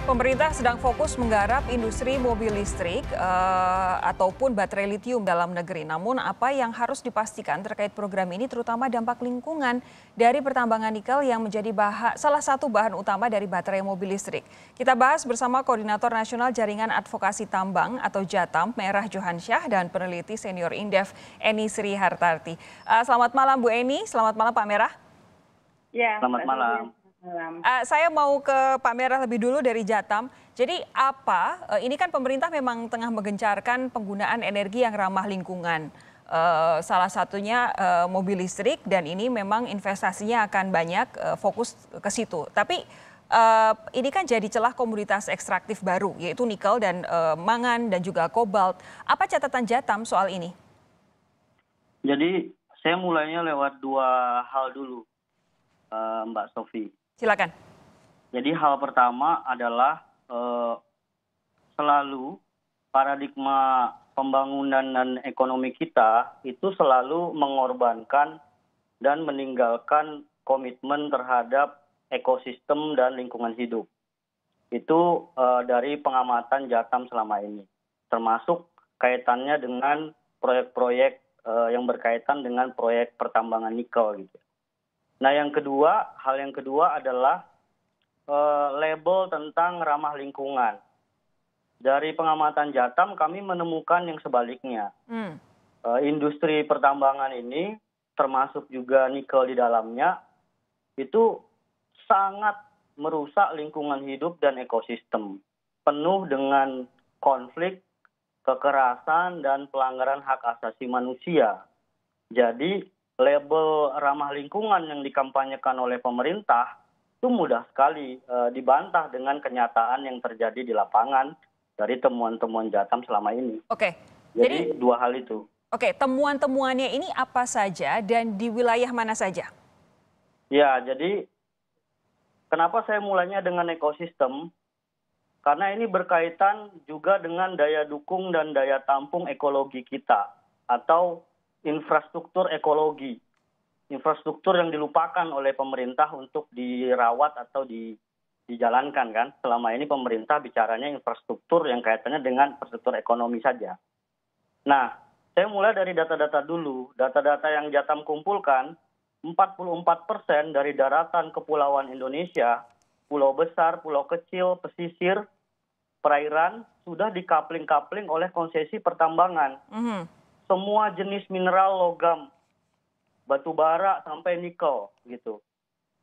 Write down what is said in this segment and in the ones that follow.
Pemerintah sedang fokus menggarap industri mobil listrik ataupun baterai litium dalam negeri. Namun apa yang harus dipastikan terkait program ini terutama dampak lingkungan dari pertambangan nikel yang menjadi salah satu bahan utama dari baterai mobil listrik. Kita bahas bersama Koordinator Nasional Jaringan Advokasi Tambang atau JATAM Merah Johansyah dan peneliti senior Indef Eni Sri Hartarti. Selamat malam Bu Eni, selamat malam Pak Merah. Ya, selamat malam. Saya mau ke Pak Merah lebih dulu dari Jatam. Jadi ini kan pemerintah memang tengah menggencarkan penggunaan energi yang ramah lingkungan. Salah satunya mobil listrik dan ini memang investasinya akan banyak fokus ke situ. Tapi ini kan jadi celah komoditas ekstraktif baru yaitu nikel dan mangan dan juga kobalt. Apa catatan Jatam soal ini? Jadi saya mulainya lewat dua hal dulu, Mbak Sofi. Silakan. Jadi hal pertama adalah selalu paradigma pembangunan dan ekonomi kita itu selalu mengorbankan dan meninggalkan komitmen terhadap ekosistem dan lingkungan hidup. Itu dari pengamatan Jatam selama ini, termasuk kaitannya dengan proyek-proyek yang berkaitan dengan proyek pertambangan nikel gitu. Nah, hal yang kedua adalah label tentang ramah lingkungan. Dari pengamatan Jatam kami menemukan yang sebaliknya. Industri pertambangan ini, termasuk juga nikel di dalamnya, itu sangat merusak lingkungan hidup dan ekosistem. Penuh dengan konflik, kekerasan, dan pelanggaran hak asasi manusia. Jadi, label ramah lingkungan yang dikampanyekan oleh pemerintah itu mudah sekali dibantah dengan kenyataan yang terjadi di lapangan dari temuan-temuan Jatam selama ini. Oke. Jadi dua hal itu. Oke, temuan-temuannya ini apa saja dan di wilayah mana saja? Ya, jadi kenapa saya mulainya dengan ekosistem? Karena ini berkaitan juga dengan daya dukung dan daya tampung ekologi kita atau infrastruktur ekologi, infrastruktur yang dilupakan oleh pemerintah untuk dirawat atau dijalankan kan. Selama ini pemerintah bicaranya infrastruktur yang kaitannya dengan infrastruktur ekonomi saja. Nah, saya mulai dari data-data dulu. Data-data yang Jatam kumpulkan, 44% dari daratan kepulauan Indonesia, pulau besar, pulau kecil, pesisir, perairan, sudah dikapling-kapling oleh konsesi pertambangan. Semua jenis mineral logam, batu bara sampai nikel gitu.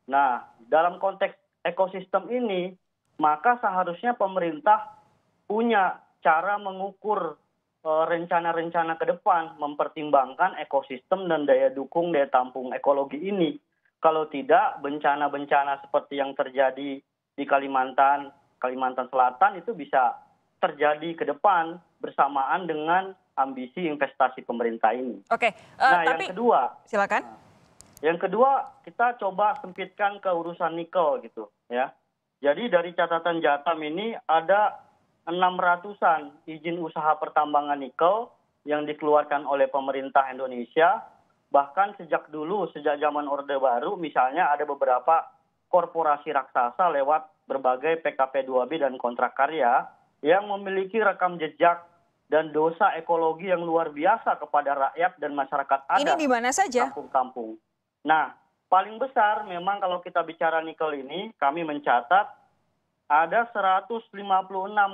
Nah, dalam konteks ekosistem ini, maka seharusnya pemerintah punya cara mengukur rencana-rencana ke depan, mempertimbangkan ekosistem dan daya dukung, daya tampung ekologi ini. Kalau tidak, bencana-bencana seperti yang terjadi di Kalimantan Selatan itu bisa terjadi ke depan bersamaan dengan ambisi investasi pemerintah ini. Oke, tapi yang kedua, silakan. Yang kedua, kita coba sempitkan ke urusan nikel gitu, ya. Jadi dari catatan Jatam ini ada 600-an izin usaha pertambangan nikel yang dikeluarkan oleh pemerintah Indonesia. Bahkan sejak zaman Orde Baru, misalnya ada beberapa korporasi raksasa lewat berbagai PKP 2B dan kontrak karya yang memiliki rekam jejak dan dosa ekologi yang luar biasa kepada rakyat dan masyarakat adat. Ini di mana saja? Kampung-kampung. Nah, paling besar memang kalau kita bicara nikel ini, kami mencatat ada 156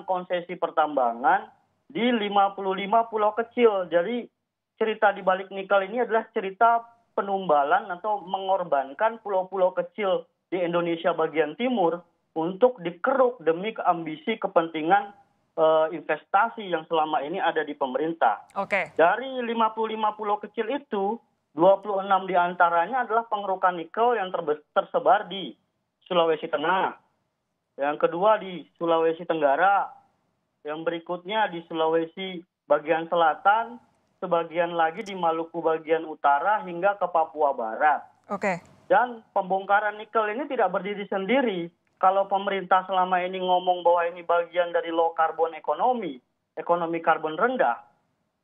konsesi pertambangan di 55 pulau kecil. Jadi cerita di balik nikel ini adalah cerita penumbalan atau mengorbankan pulau-pulau kecil di Indonesia bagian timur untuk dikeruk demi ambisi kepentingan investasi yang selama ini ada di pemerintah. Oke. Dari 55 pulau kecil itu, 26 diantaranya adalah pengerukan nikel yang tersebar di Sulawesi Tengah. Yang kedua di Sulawesi Tenggara. Yang berikutnya di Sulawesi bagian selatan, sebagian lagi di Maluku bagian utara hingga ke Papua Barat. Oke. Dan pembongkaran nikel ini tidak berdiri sendiri. Kalau pemerintah selama ini ngomong bahwa ini bagian dari low carbon ekonomi karbon rendah,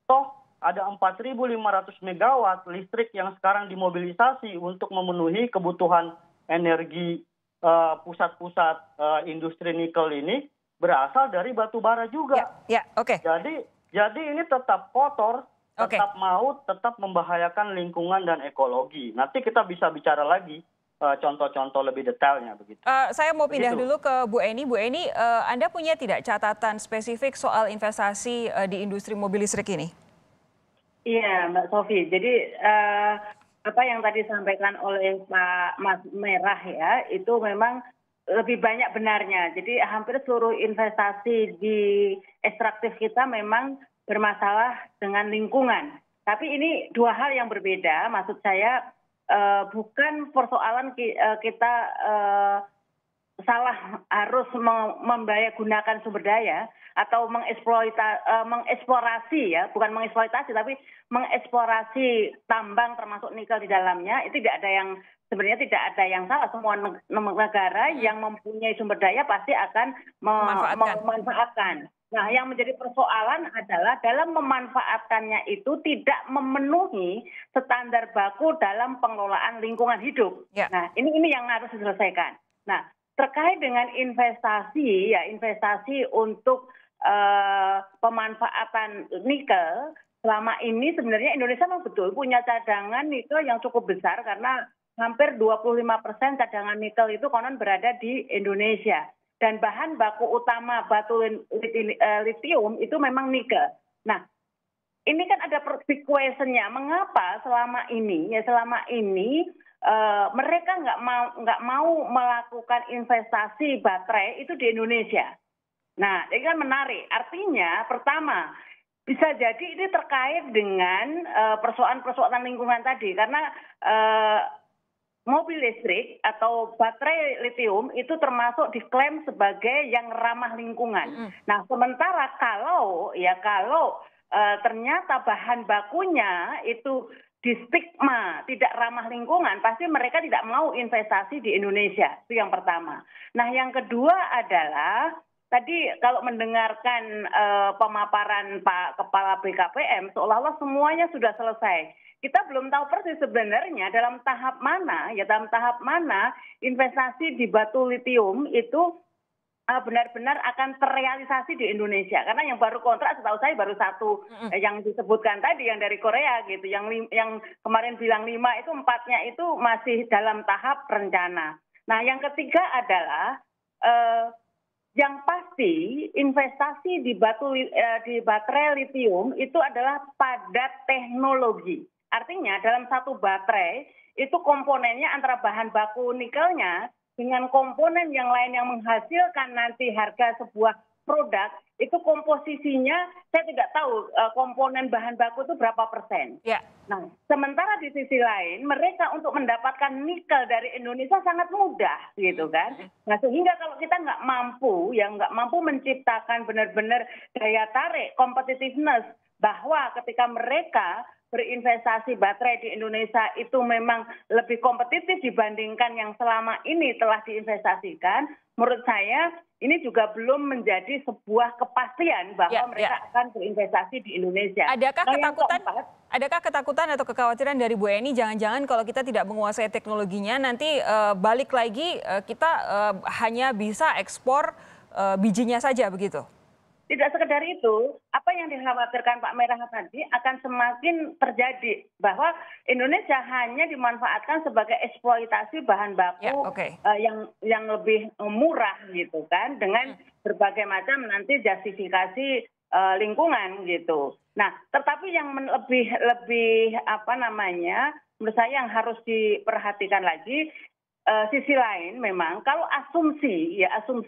toh ada 4.500 megawatt listrik yang sekarang dimobilisasi untuk memenuhi kebutuhan energi pusat-pusat industri nikel ini berasal dari batu bara juga. Ya, oke. Jadi ini tetap kotor, Oke. tetap maut, tetap membahayakan lingkungan dan ekologi. Nanti kita bisa bicara lagi contoh-contoh lebih detailnya begitu. Saya mau pindah Begitu. dulu ke Bu Eni. Bu Eni, Anda punya tidak catatan spesifik soal investasi di industri mobil listrik ini? Iya, Mbak Sofi. Jadi apa yang tadi disampaikan oleh Pak Mas Merah ya, itu memang lebih banyak benarnya. Jadi hampir seluruh investasi di ekstraktif kita memang bermasalah dengan lingkungan. Tapi ini dua hal yang berbeda. Maksud saya bukan persoalan kita salah harus membahayagunakan sumber daya atau mengeksplorasi ya, bukan mengeksploitasi tapi mengeksplorasi tambang termasuk nikel di dalamnya. Itu sebenarnya tidak ada yang salah. Semua negara yang mempunyai sumber daya pasti akan memanfaatkan. Nah, yang menjadi persoalan adalah dalam memanfaatkannya itu tidak memenuhi standar baku dalam pengelolaan lingkungan hidup. Ya. Nah, ini yang harus diselesaikan. Nah, terkait dengan investasi untuk pemanfaatan nikel, selama ini sebenarnya Indonesia memang betul punya cadangan nikel yang cukup besar karena hampir 25% cadangan nikel itu konon berada di Indonesia. Dan bahan baku utama batu litium itu memang nikel. Nah, ini kan ada big question-nya. Mengapa selama ini mereka nggak mau melakukan investasi baterai itu di Indonesia? Nah, ini kan menarik. Artinya, pertama, bisa jadi ini terkait dengan persoalan-persoalan lingkungan tadi. Karena mobil listrik atau baterai litium itu termasuk diklaim sebagai yang ramah lingkungan. Nah, sementara kalau ternyata bahan bakunya itu di stigma tidak ramah lingkungan, pasti mereka tidak mau investasi di Indonesia. Itu yang pertama. Nah, yang kedua adalah tadi kalau mendengarkan pemaparan Pak Kepala BKPM, seolah-olah semuanya sudah selesai. Kita belum tahu persis sebenarnya dalam tahap mana investasi di batu litium itu benar-benar akan terrealisasi di Indonesia. Karena yang baru kontrak setahu saya baru satu yang disebutkan tadi yang dari Korea gitu. Yang kemarin bilang 5 itu 4-nya itu masih dalam tahap rencana. Nah, yang ketiga adalah yang pasti investasi di baterai litium itu adalah pada teknologi. Artinya dalam satu baterai itu komponennya antara bahan baku nikelnya dengan komponen yang lain yang menghasilkan nanti harga sebuah produk, itu komposisinya saya tidak tahu komponen bahan baku itu berapa persen. Ya. Nah, sementara di sisi lain mereka untuk mendapatkan nikel dari Indonesia sangat mudah gitu kan. Nah, sehingga kalau kita nggak mampu menciptakan benar-benar daya tarik competitiveness bahwa ketika mereka berinvestasi baterai di Indonesia itu memang lebih kompetitif dibandingkan yang selama ini telah diinvestasikan, menurut saya ini juga belum menjadi sebuah kepastian bahwa mereka akan berinvestasi di Indonesia. Adakah ketakutan atau kekhawatiran dari Bu Eni jangan-jangan kalau kita tidak menguasai teknologinya nanti balik lagi kita hanya bisa ekspor bijinya saja begitu? Tidak sekedar itu, apa yang dikhawatirkan Pak Merah tadi akan semakin terjadi bahwa Indonesia hanya dimanfaatkan sebagai eksploitasi bahan baku yang lebih murah gitu kan, dengan berbagai macam nanti justifikasi lingkungan gitu. Nah, tetapi yang lebih menurut saya yang harus diperhatikan lagi sisi lain memang kalau asumsi atau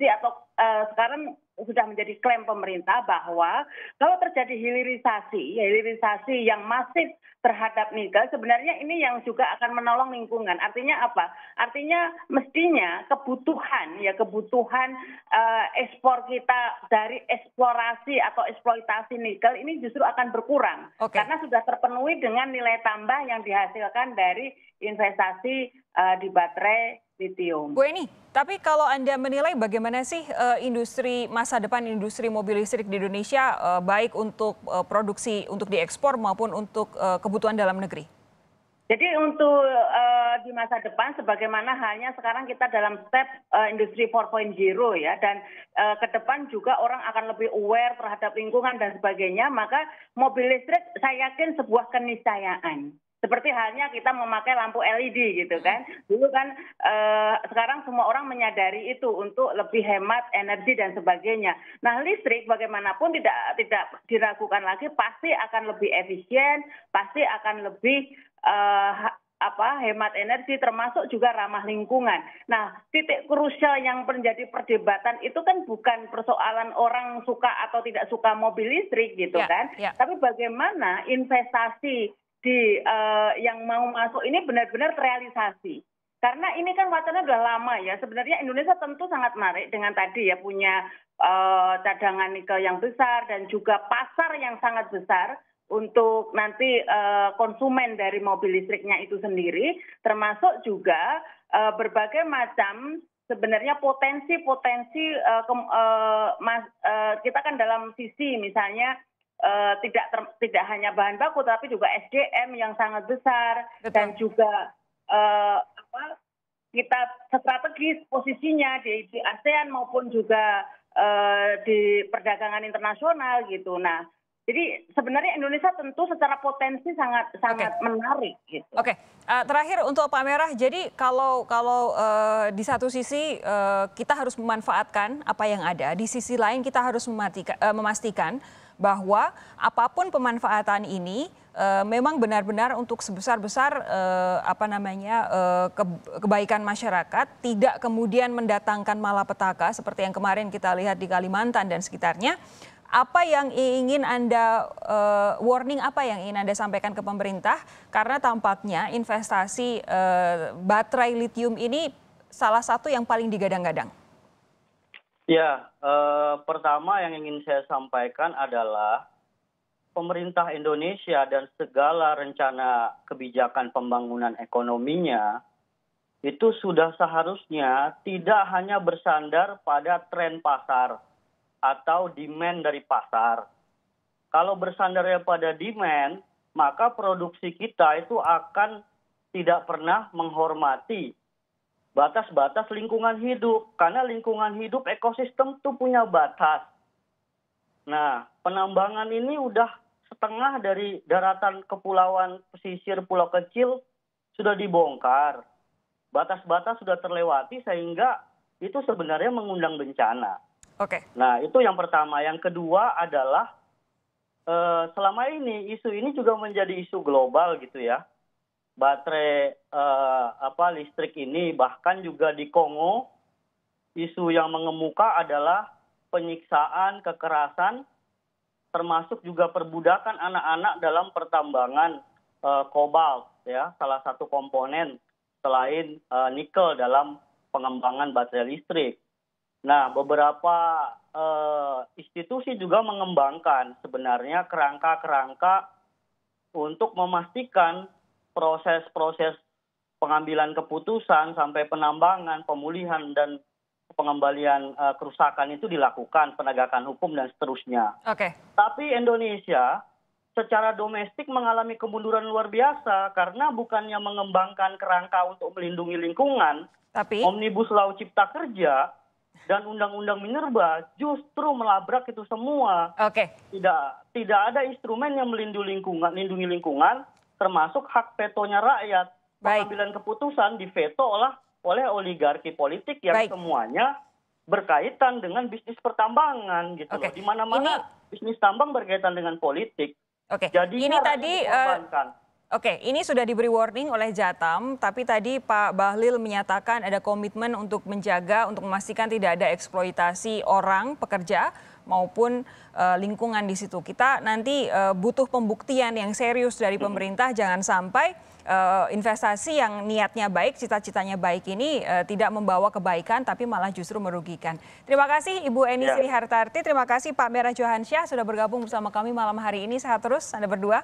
sekarang sudah menjadi klaim pemerintah bahwa kalau terjadi hilirisasi yang masif terhadap nikel, sebenarnya ini yang juga akan menolong lingkungan. Artinya apa? Artinya mestinya kebutuhan ekspor kita dari eksplorasi atau eksploitasi nikel ini justru akan berkurang. Karena sudah terpenuhi dengan nilai tambah yang dihasilkan dari investasi di baterai litium. Bu Eni, tapi kalau Anda menilai bagaimana sih industri masa depan industri mobil listrik di Indonesia baik untuk produksi untuk diekspor maupun untuk kebutuhan dalam negeri? Jadi untuk di masa depan sebagaimana halnya sekarang kita dalam step industri 4.0 ya, dan ke depan juga orang akan lebih aware terhadap lingkungan dan sebagainya, maka mobil listrik saya yakin sebuah keniscayaan. Seperti halnya kita memakai lampu LED gitu kan. Dulu kan sekarang semua orang menyadari itu untuk lebih hemat energi dan sebagainya. Nah, listrik bagaimanapun tidak diragukan lagi pasti akan lebih efisien, pasti akan lebih hemat energi, termasuk juga ramah lingkungan. Nah, titik krusial yang menjadi perdebatan itu kan bukan persoalan orang suka atau tidak suka mobil listrik gitu kan. Tapi bagaimana investasi di yang mau masuk ini benar-benar terrealisasi. Karena ini kan wacana udah lama ya. Sebenarnya Indonesia tentu sangat menarik dengan tadi ya punya cadangan nikel yang besar dan juga pasar yang sangat besar untuk nanti konsumen dari mobil listriknya itu sendiri, termasuk juga berbagai macam sebenarnya potensi-potensi kita kan dalam sisi misalnya tidak hanya bahan baku tapi juga SDM yang sangat besar. Betul. Dan juga kita strategis posisinya di ASEAN maupun juga di perdagangan internasional gitu. Nah, jadi sebenarnya Indonesia tentu secara potensi sangat menarik gitu. Oke. Terakhir untuk Pak Merah, jadi kalau di satu sisi kita harus memanfaatkan apa yang ada, di sisi lain kita harus memastikan bahwa apapun pemanfaatan ini memang benar-benar untuk sebesar-besar kebaikan masyarakat, tidak kemudian mendatangkan malapetaka seperti yang kemarin kita lihat di Kalimantan dan sekitarnya. Apa yang ingin Anda warning, apa yang ingin Anda sampaikan ke pemerintah, karena tampaknya investasi baterai litium ini salah satu yang paling digadang-gadang. Ya, pertama yang ingin saya sampaikan adalah pemerintah Indonesia dan segala rencana kebijakan pembangunan ekonominya itu sudah seharusnya tidak hanya bersandar pada tren pasar atau demand dari pasar. Kalau bersandarnya pada demand, maka produksi kita itu akan tidak pernah menghormati batas-batas lingkungan hidup. Karena lingkungan hidup ekosistem itu punya batas. Nah, penambangan ini udah setengah dari daratan kepulauan pesisir pulau kecil sudah dibongkar. Batas-batas sudah terlewati sehingga itu sebenarnya mengundang bencana. Oke. Nah, itu yang pertama. Yang kedua adalah selama ini isu ini juga menjadi isu global gitu ya. Baterai listrik ini bahkan juga di Kongo isu yang mengemuka adalah penyiksaan, kekerasan, termasuk juga perbudakan anak-anak dalam pertambangan kobalt ya, salah satu komponen selain nikel dalam pengembangan baterai listrik. Nah, beberapa institusi juga mengembangkan sebenarnya kerangka-kerangka untuk memastikan proses-proses pengambilan keputusan sampai penambangan, pemulihan, dan pengembalian kerusakan itu dilakukan, penegakan hukum dan seterusnya. Oke. Tapi Indonesia secara domestik mengalami kemunduran luar biasa karena bukannya mengembangkan kerangka untuk melindungi lingkungan, tapi Omnibus Law Cipta Kerja dan Undang-Undang Minerba justru melabrak itu semua. Oke. Tidak ada instrumen yang melindungi lingkungan, termasuk hak vetonya rakyat. Pengambilan keputusan diveto oleh oligarki politik yang semuanya berkaitan dengan bisnis pertambangan gitu loh. Di mana-mana bisnis tambang berkaitan dengan politik. Oke. Jadi ini tadi ini sudah diberi warning oleh Jatam, tapi tadi Pak Bahlil menyatakan ada komitmen untuk menjaga, untuk memastikan tidak ada eksploitasi orang, pekerja maupun lingkungan di situ. Kita nanti butuh pembuktian yang serius dari pemerintah, jangan sampai investasi yang niatnya baik, cita-citanya baik ini tidak membawa kebaikan tapi malah justru merugikan. Terima kasih Ibu Eni Sri Hartarti, terima kasih Pak Merah Johansyah sudah bergabung bersama kami malam hari ini. Sehat terus Anda berdua.